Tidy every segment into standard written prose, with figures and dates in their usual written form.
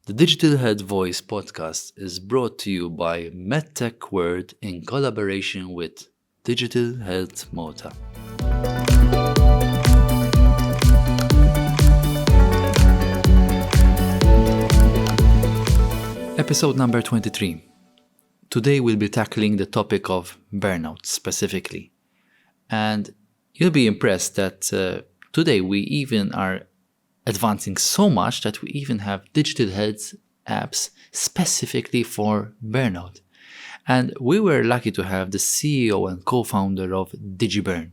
The Digital Health Voice podcast is brought to you by MedTech �W𝐻𝐿 in collaboration with Digital Health Malta. Episode number 23. Today we'll be tackling the topic of burnout specifically. And you'll be impressed that today we even are advancing so much that we even have digital health apps specifically for burnout. And we were lucky to have the CEO and co-founder of Digiburn,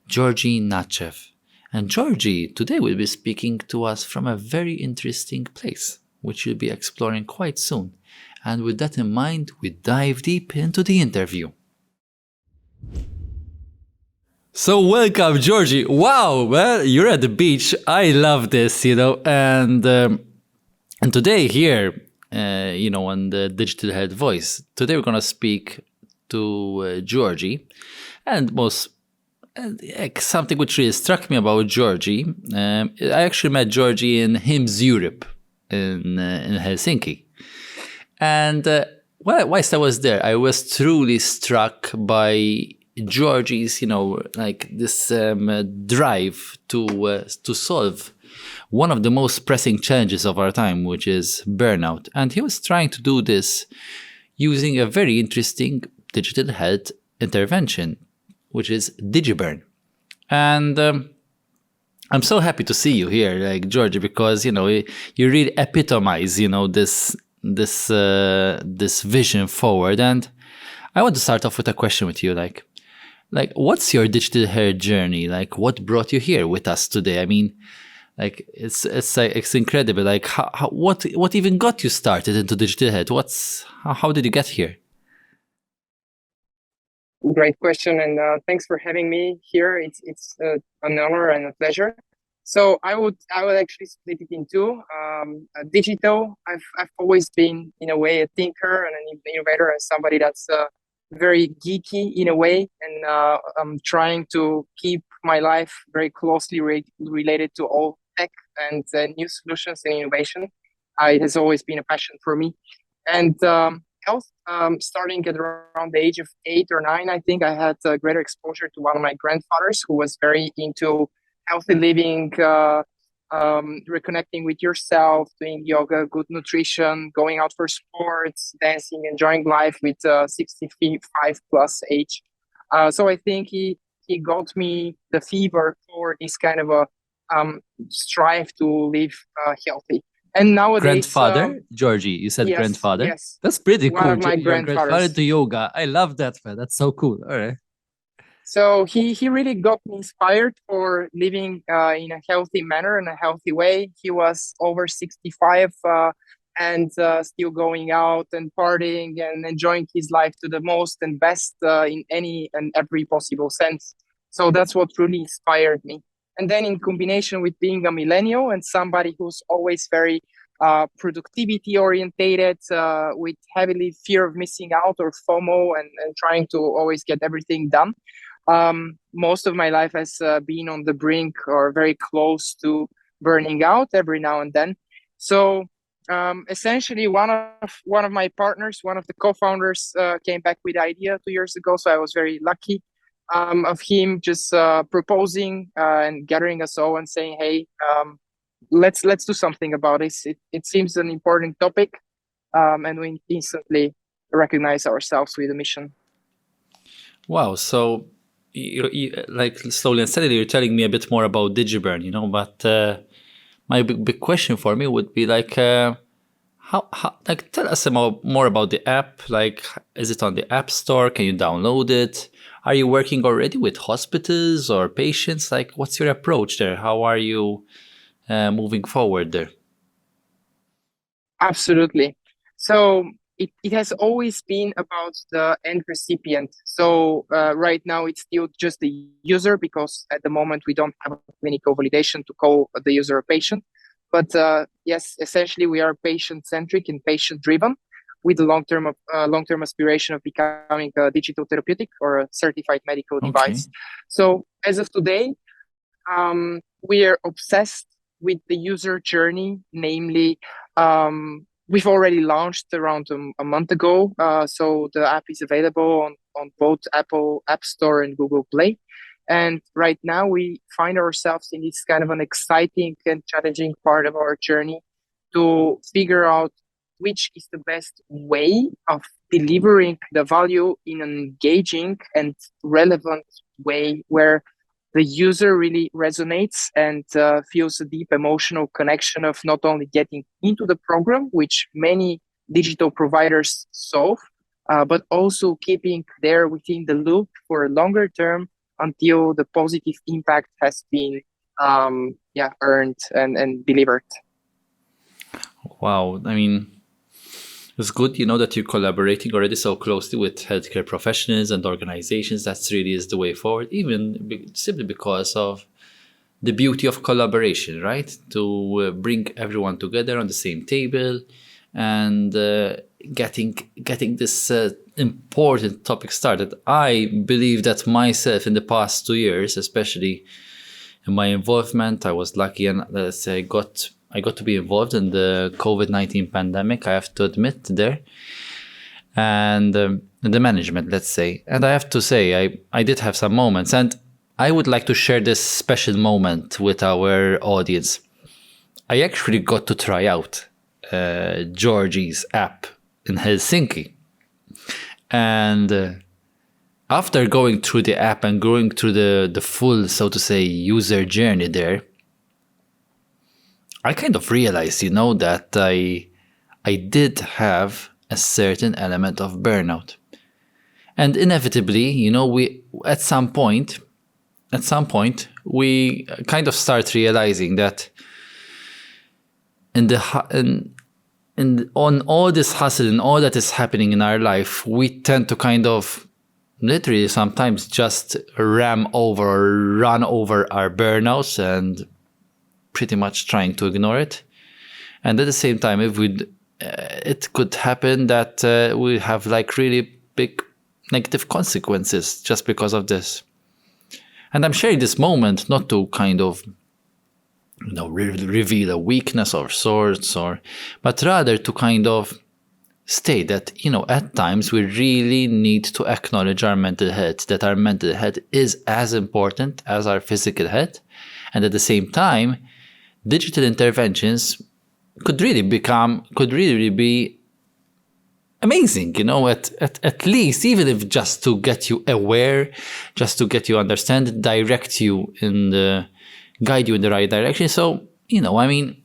Georgi Natchev. And Georgi today will be speaking to us from a very interesting place, which we'll be exploring quite soon. And with that in mind, we dive deep into the interview. So welcome, Georgi. Wow, well, you're at the beach. I love this, and today here, on the Digital Health Voice, today we're going to speak to Georgi, and something which really struck me about Georgi. I actually met Georgi in �W𝐿𝐧 in Helsinki, and whilst I was there, I was truly struck by Georgi's, this drive to solve one of the most pressing challenges of our time, which is burnout. And he was trying to do this using a very interesting digital health intervention, which is Digiburn. And I'm so happy to see you here, Georgi, because you really epitomize, this vision forward. And I want to start off with a question with you, what's your digital health journey? What brought you here with us today? I mean, it's incredible. What even got you started into digital health? How did you get here? Great question, and thanks for having me here. It's an honor and a pleasure. So I would actually split it in two. Digital. I've always been in a way a thinker and an innovator, and somebody that's very geeky in a way, and I'm trying to keep my life very closely related to all tech and new solutions and innovation. It has always been a passion for me. And health, starting at around the age of 8 or 9, I think I had greater exposure to one of my grandfathers who was very into healthy living, reconnecting with yourself, doing yoga, good nutrition, going out for sports, dancing, enjoying life with 65 plus age. So I think he got me the fever for this kind of a strive to live healthy. And nowadays, grandfather, Georgi, you said yes, grandfather. Yes, that's pretty cool. One of my grandfather to yoga. I love that, man. That's so cool. All right. So he really got me inspired for living in a healthy manner, in a healthy way. He was over 65 and still going out and partying and enjoying his life to the most and best in any and every possible sense. So that's what really inspired me. And then in combination with being a millennial and somebody who's always very productivity orientated, with heavily fear of missing out or FOMO and trying to always get everything done. Most of my life has been on the brink or very close to burning out every now and then. So essentially one of my partners, one of the co-founders, came back with the idea 2 years ago. So I was very lucky of him just proposing and gathering us all and saying, hey, let's do something about this. It seems an important topic, and we instantly recognize ourselves with the mission. Wow. So you slowly and steadily you're telling me a bit more about Digiburn, but my big question for me would be how tell us more about the app. Is it on the App Store? Can you download it? Are you working already with hospitals or patients? What's your approach there? How are you moving forward there? Absolutely. So it has always been about the end recipient. So right now it's still just the user, because at the moment we don't have a clinical validation to call the user a patient. But yes, essentially we are patient-centric and patient-driven, with the long-term aspiration of becoming a digital therapeutic or a certified medical device. So as of today, we are obsessed with the user journey, namely, we've already launched around a month ago. So the app is available on both Apple App Store and Google Play. And right now we find ourselves in this kind of an exciting and challenging part of our journey to figure out which is the best way of delivering the value in an engaging and relevant way where the user really resonates and feels a deep emotional connection of not only getting into the program, which many digital providers solve, but also keeping there within the loop for a longer term until the positive impact has been earned and delivered. Wow. I mean, it's good, that you're collaborating already so closely with healthcare professionals and organizations. That really is the way forward, simply because of the beauty of collaboration, right? To bring everyone together on the same table and getting this important topic started. I believe that myself in the past 2 years, especially in my involvement, I was lucky and I got to be involved in the COVID-19 pandemic, I have to admit there, and the management, let's say. And I have to say, I did have some moments, and I would like to share this special moment with our audience. I actually got to try out Georgi's app in Helsinki. And after going through the app and going through the full, so to say, user journey there, I kind of realized, that I did have a certain element of burnout. And inevitably, we at some point, we kind of start realizing that on all this hustle and all that is happening in our life, we tend to kind of literally sometimes just run over our burnouts and pretty much trying to ignore it. And at the same time, it could happen that we have like really big negative consequences just because of this. And I'm sharing this moment not to kind of reveal a weakness of sorts, but rather to kind of state that at times we really need to acknowledge our mental health, that our mental health is as important as our physical health, and at the same time digital interventions could really be amazing, at least, even if just to get you aware, just to get you understand, guide you in the right direction. So, we're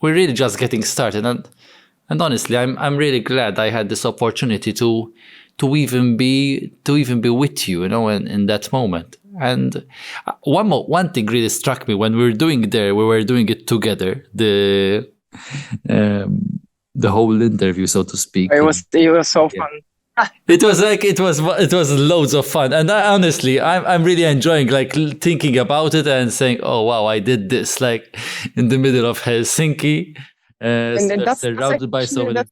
really just getting started, and honestly, I'm really glad I had this opportunity to even be with you, in that moment. And one thing really struck me when we were doing it together, the whole interview, so to speak. It was so fun. It was loads of fun, and honestly, I'm really enjoying like thinking about it and saying, oh wow, I did this like in the middle of Helsinki, surrounded by so many.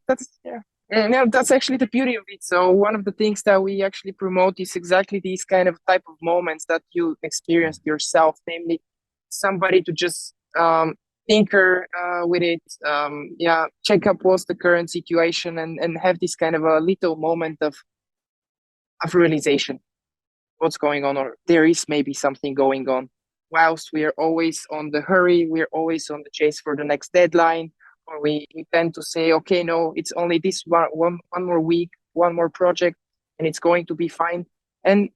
That's actually the beauty of it. So one of the things that we actually promote is exactly these kind of type of moments that you experienced yourself, namely somebody to just tinker with it, check up what's the current situation and have this kind of a little moment of realization. What's going on, or there is maybe something going on. Whilst we are always on the hurry, we're always on the chase for the next deadline, or we tend to say, okay, no, it's only this one more week, one more project, and it's going to be fine. And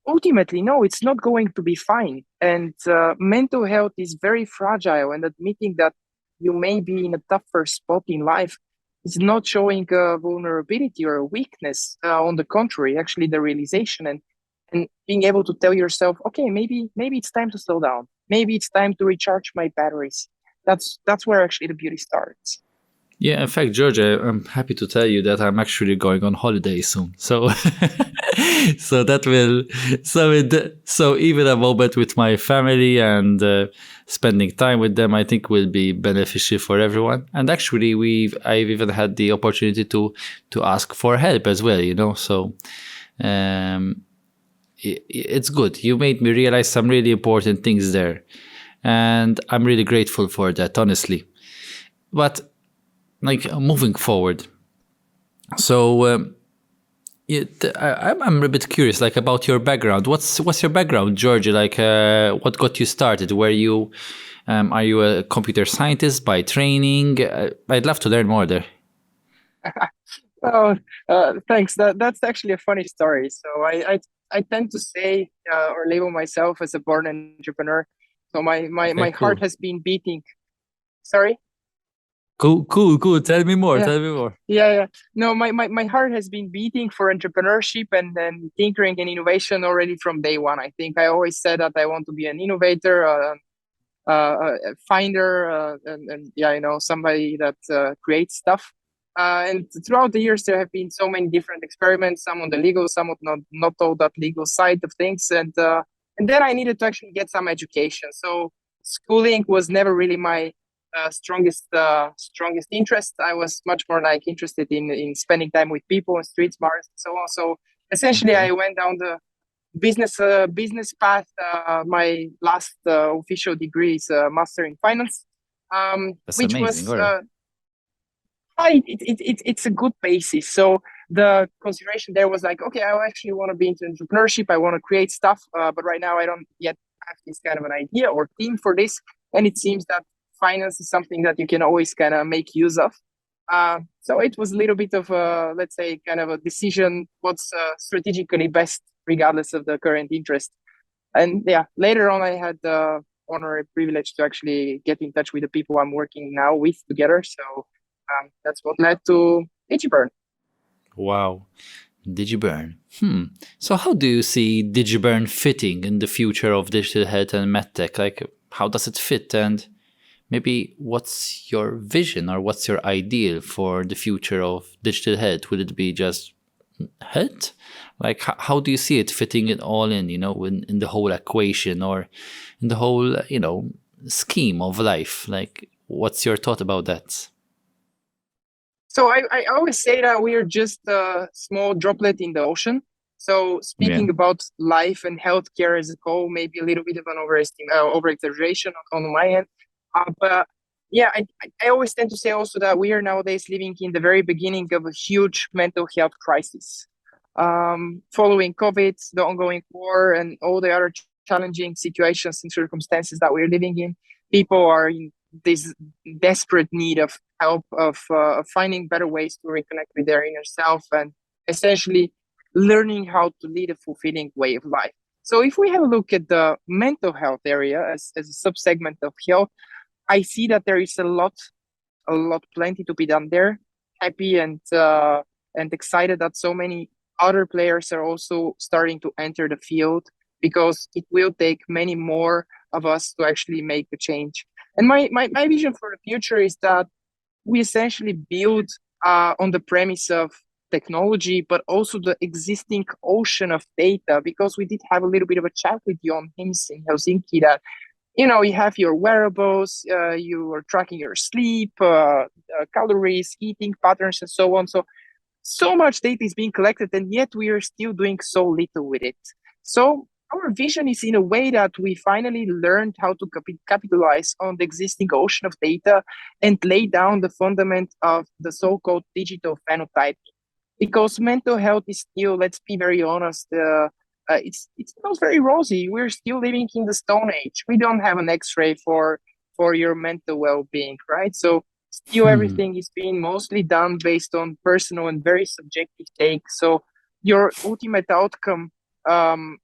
ultimately, no, it's not going to be fine. And mental health is very fragile, and admitting that you may be in a tougher spot in life is not showing a vulnerability or a weakness. On the contrary, actually the realization and being able to tell yourself, okay, maybe it's time to slow down. Maybe it's time to recharge my batteries. That's where actually the beauty starts. Yeah, in fact, Georgia, I'm happy to tell you that I'm actually going on holiday soon. So, so even a moment with my family and spending time with them, I think will be beneficial for everyone. And actually, I've even had the opportunity to ask for help as well. So, it's good. You made me realize some really important things there. And I'm really grateful for that, honestly. But like moving forward, so I'm a bit curious, like about your background. What's your background, Georgie? Like, what got you started? Are you a computer scientist by training? I'd love to learn more there. Oh, thanks. That's actually a funny story. So I tend to say or label myself as a born entrepreneur. So my Okay, heart cool. has been beating. Sorry? Cool. Tell me more. Yeah. Tell me more. Yeah. No, my heart has been beating for entrepreneurship and tinkering and innovation already from day one. I think I always said that I want to be an innovator, a finder, and yeah, somebody that creates stuff. And throughout the years, there have been so many different experiments, some on the legal, some on not all that legal side of things. And then I needed to actually get some education. So schooling was never really my strongest interest. I was much more like interested in spending time with people and street smarts and so on. So essentially, I Okay, went down the business path. My last official degree is a master in finance, that's which amazing. was All right. it's a good basis. So the consideration there was like, okay, I actually want to be into entrepreneurship. I want to create stuff, but right now I don't yet have this kind of an idea or team for this. And it seems that finance is something that you can always kind of make use of. So it was a little bit of a, let's say, kind of a decision what's strategically best, regardless of the current interest. And yeah, later on, I had the honor and privilege to actually get in touch with the people I'm working now with together. So that's what led to Digiburn. Wow. Digiburn. So how do you see Digiburn fitting in the future of digital health and medtech? Like, how does it fit? And maybe what's your vision or what's your ideal for the future of digital health? Will it be just health? Like, how do you see it fitting it all in the whole equation or in the whole, scheme of life? Like, what's your thought about that? So I always say that we are just a small droplet in the ocean. So Yeah. speaking about life and healthcare as a whole, maybe a little bit of an over exaggeration on my end. But yeah, I always tend to say also that we are nowadays living in the very beginning of a huge mental health crisis. Following COVID, the ongoing war, and all the other challenging situations and circumstances that we're living in, people are in this desperate need of help, of finding better ways to reconnect with their inner self and essentially learning how to lead a fulfilling way of life. So if we have a look at the mental health area as a subsegment of health, I see that there is plenty to be done there. Happy and excited that so many other players are also starting to enter the field because it will take many more of us to actually make a change. And my vision for the future is that we essentially build on the premise of technology, but also the existing ocean of data, because we did have a little bit of a chat with you on HIMSS in Helsinki that, you have your wearables, you are tracking your sleep, calories, eating patterns, and so on. So much data is being collected, and yet we are still doing so little with it. So our vision is in a way that we finally learned how to capitalize on the existing ocean of data and lay down the fundament of the so-called digital phenotype. Because mental health is still, let's be very honest, it's not very rosy. We're still living in the Stone Age. We don't have an X-ray for your mental well-being, right? So still everything is being mostly done based on personal and very subjective take. So your ultimate outcome health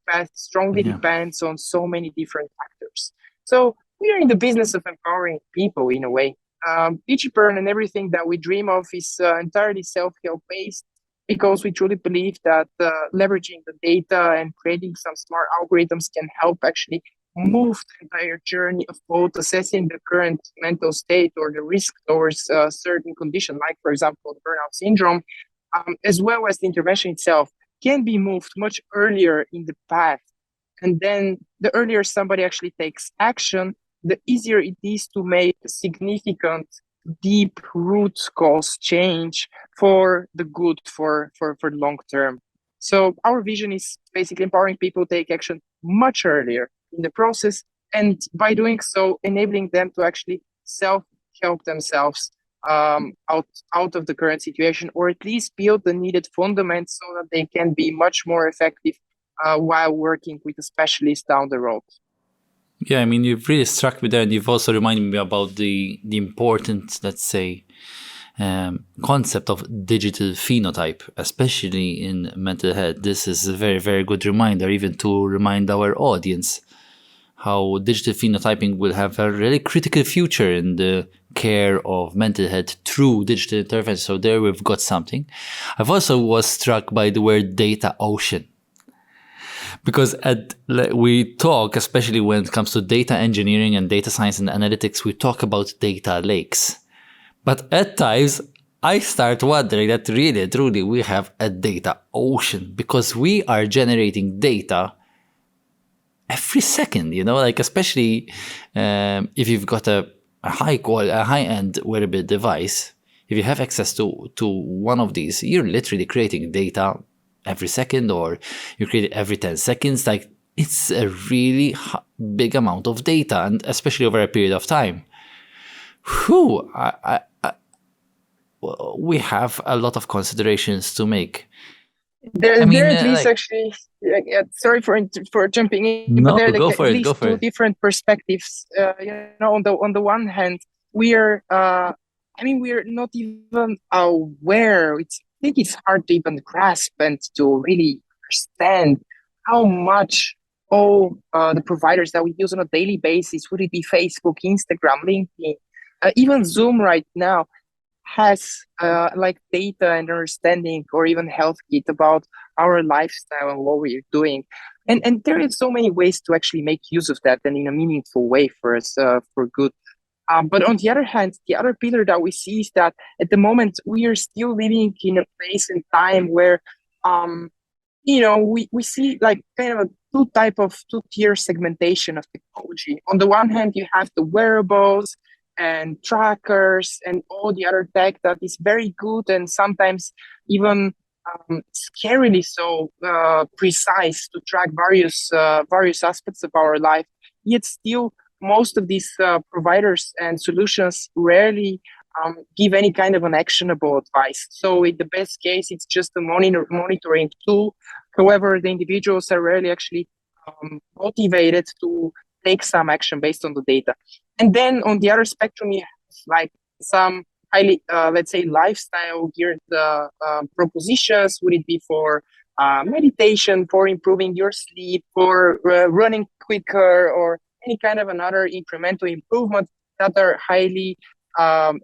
path strongly Yeah. depends on so many different factors. So we are in the business of empowering people in a way. Digiburn and everything that we dream of is entirely self-help based because we truly believe that leveraging the data and creating some smart algorithms can help actually move the entire journey of both assessing the current mental state or the risk towards a certain condition, like, for example, the burnout syndrome, as well as the intervention itself, can be moved much earlier in the path. And then the earlier somebody actually takes action, the easier it is to make significant, deep root cause change for the good for long term. So our vision is basically empowering people to take action much earlier. in the process, and by doing so, enabling them to actually self-help themselves out of the current situation, or at least build the needed fundamentals so that they can be much more effective while working with a specialist down the road. Yeah, I mean, you've really struck me there, and you've also reminded me about the important, let's say, concept of digital phenotype, especially in mental health. This is a very, very good reminder, even to remind our audience how digital phenotyping will have a really critical future in the care of mental health through digital intervention. So there we've got something. I've also was struck by the word data ocean. Because we talk, especially when it comes to data engineering and data science and analytics, we talk about data lakes. But at times, I start wondering that really, truly, we have a data ocean, because we are generating data every second, like especially if you've got a high-end wearable device. If you have access to one of these, you're literally creating data every second, or you create it every 10 seconds. Like, it's a really big amount of data, and especially over a period of time. We have a lot of considerations to make. There at least actually, sorry for jumping in, but there are at least two different perspectives. On the one hand, we're not even aware. I think it's hard to even grasp and to really understand how much all the providers that we use on a daily basis, would it be Facebook, Instagram, LinkedIn, even Zoom right now, has data and understanding, or even 𝐿𝐴-𝐲𝐻 about our lifestyle and what we're doing. And there is so many ways to actually make use of that, and in a meaningful way for us, for good. But on the other hand, the other pillar that we see is that at the moment we are still living in a place and time where, we see like kind of a two-tier segmentation of technology. On the one hand, you have the wearables and trackers and all the other tech that is very good and sometimes even scarily so precise to track various aspects of our life. Yet still, most of these providers and solutions rarely give any kind of an actionable advice. So in the best case, it's just a monitoring tool. However, the individuals are rarely actually motivated to take some action based on the data. And then on the other spectrum, you have like some highly, let's say, lifestyle geared propositions. Would it be for meditation, for improving your sleep, for running quicker, or any kind of another incremental improvement that are highly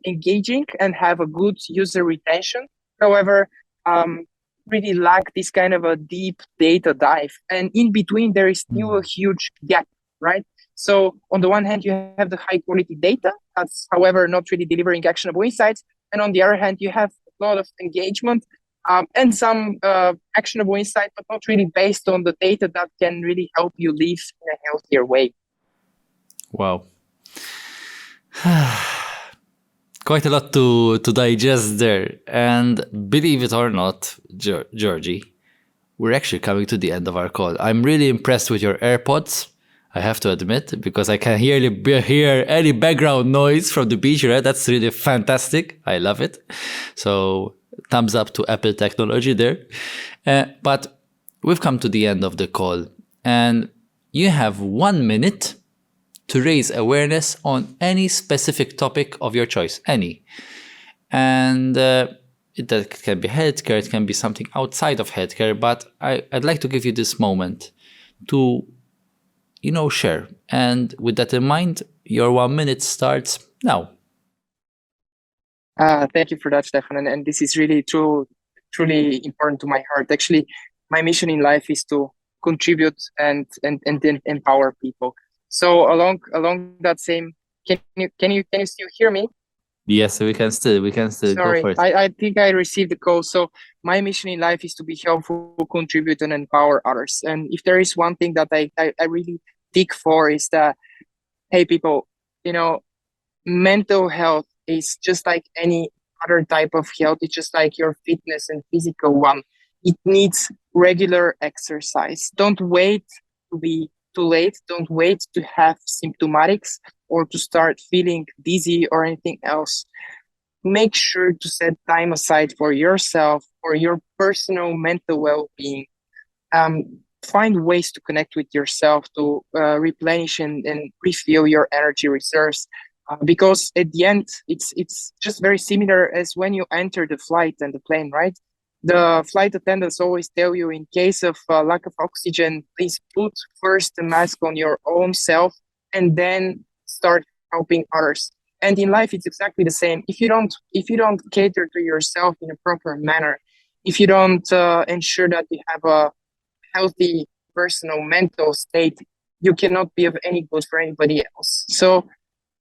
engaging and have a good user retention? However, really lack this kind of a deep data dive. And in between, there is still a huge gap, right? So on the one hand, you have the high quality data that's, however, not really delivering actionable insights. And on the other hand, you have a lot of engagement and some actionable insight, but not really based on the data that can really help you live in a healthier way. Wow. Quite a lot to digest there. And believe it or not, Georgi, we're actually coming to the end of our call. I'm really impressed with your AirPods, I have to admit, because I can hear any background noise from the beach. Right? That's really fantastic. I love it. So thumbs up to Apple technology there. But we've come to the end of the call, and you have 1 minute to raise awareness on any specific topic of your choice, any. And that can be healthcare, it can be something outside of healthcare, but I'd like to give you this moment to, share. And with that in mind, your 1 minute starts now. Thank you for that, Stefan. And this is really truly important to my heart. Actually, my mission in life is to contribute and empower people. So along that same, can you still hear me? Yes, we can still Sorry, go for it. I think I received the call. So my mission in life is to be helpful, contribute, and empower others. And if there is one thing that I really dig for, is that, hey, people, mental health is just like any other type of health. It's just like your fitness and physical one. It needs regular exercise. Don't wait to too late. Don't wait to have symptomatics or to start feeling dizzy or anything else. Make sure to set time aside for yourself, for your personal mental well-being. Find ways to connect with yourself, to replenish and refill your energy reserves. Because at the end, it's just very similar as when you enter the flight and the plane, right? The flight attendants always tell you, in case of lack of oxygen, please put first the mask on your own self and then start helping others. And in life, it's exactly the same. If you don't cater to yourself in a proper manner, if you don't ensure that you have a healthy personal mental state, you cannot be of any good for anybody else. So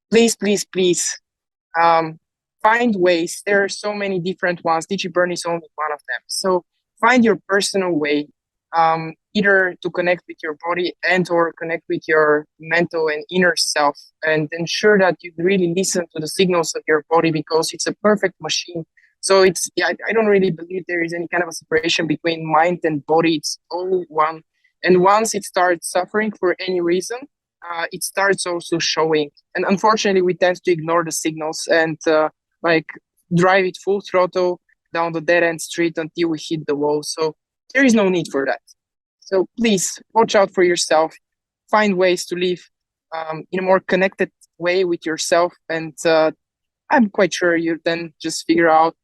please, find ways. There are so many different ones. Digiburn is only one of them. So find your personal way, either to connect with your body and or connect with your mental and inner self, and ensure that you really listen to the signals of your body, because it's a perfect machine. So I don't really believe there is any kind of a separation between mind and body. It's all one. And once it starts suffering for any reason, it starts also showing. And unfortunately, we tend to ignore the signals and drive it full throttle down the dead end street until we hit the wall. So there is no need for that. So please watch out for yourself. Find ways to live in a more connected way with yourself. And I'm quite sure you then just figure out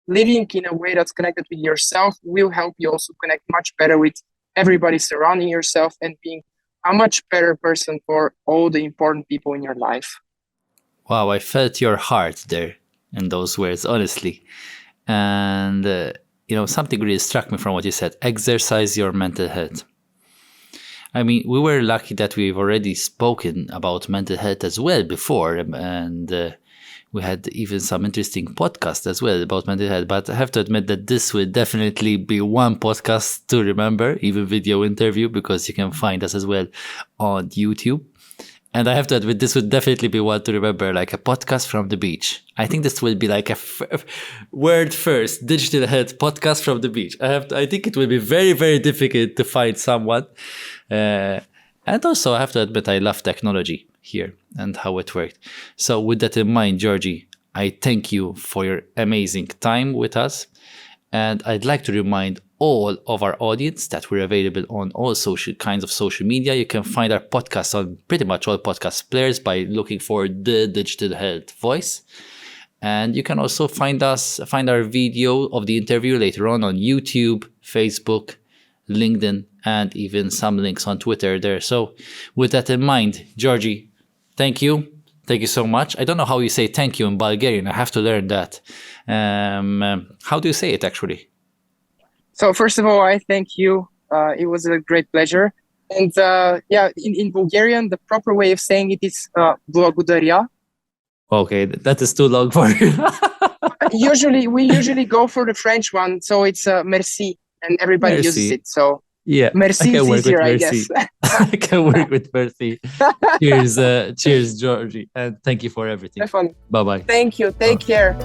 living in a way that's connected with yourself will help you also connect much better with everybody surrounding yourself and being a much better person for all the important people in your life. Wow, I felt your heart there in those words, honestly. And, something really struck me from what you said. Exercise your mental health. I mean, we were lucky that we've already spoken about mental health as well before, and we had even some interesting podcasts as well about mental health. But I have to admit that this will definitely be one podcast to remember, even video interview, because you can find us as well on YouTube. And I have to admit, this would definitely be one to remember, like a podcast from the beach. I think this will be like a word first, digital health podcast from the beach. I think it will be very, very difficult to find someone. And also, I have to admit, I love technology here and how it worked. So with that in mind, Georgi, I thank you for your amazing time with us. And I'd like to remind all of our audience that we're available on all kinds of social media. You can find our podcast on pretty much all podcast players by looking for the Digital Health Voice. And you can also find our video of the interview later on YouTube, Facebook, LinkedIn, and even some links on Twitter there. So with that in mind, Georgi, thank you. Thank you so much. I don't know how you say thank you in Bulgarian. I have to learn that. How do you say it actually? So first of all, I thank you. It was a great pleasure. And in Bulgarian, the proper way of saying it is благодаря. Okay, that is too long for you. We usually go for the French one, so it's merci, and everybody uses it. So yeah, merci is easier, I guess. I can work with merci. Cheers, Georgi, and thank you for everything. Stefan, bye. Thank you. Take care.